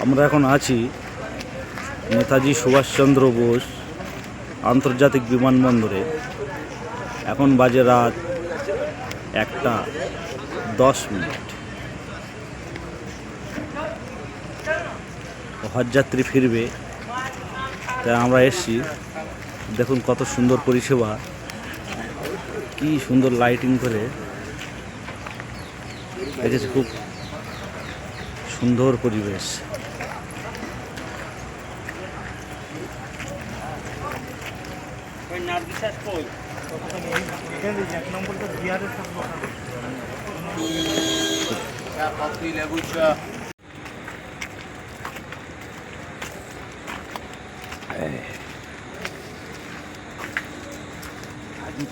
আমরা এখন আছি নেতাজি সুভাষচন্দ্র বোস আন্তর্জাতিক বিমানবন্দরে। এখন বাজে রাত 1:10। হজযাত্রী ফিরবে, তাই আমরা এসছি। দেখুন কত সুন্দর পরিষেবা, কি সুন্দর লাইটিং করে রেখেছে, খুব সুন্দর পরিবেশ।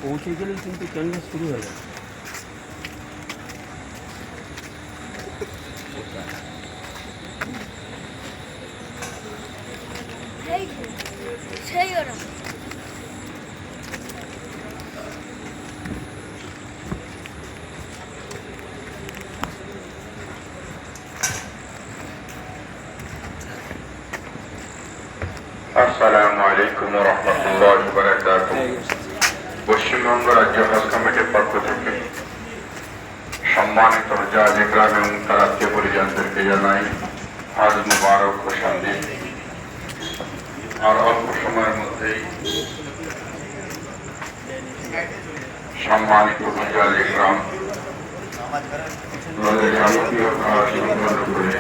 পৌঁছে গেলেই কিন্তু ক্যানভাস শুরু হয়ে যাবে। সেই ওরা আসসালামু আলাইকুম ওয়া রাহমাতুল্লাহি ওয়া বারাকাতুহু। পশ্চিমবঙ্গ রাজ্য হজ কমিটির পক্ষ থেকে সম্মানিত জাজ ইকরাম এবং তার আত্মীয় পরিজনদেরকে জানাই হজ মুবারক ও শান্তি। আর অল্প সময়ের মধ্যেই সম্মানিত জাজ ইকরাম যাবতীয় কাজ সম্পন্ন করে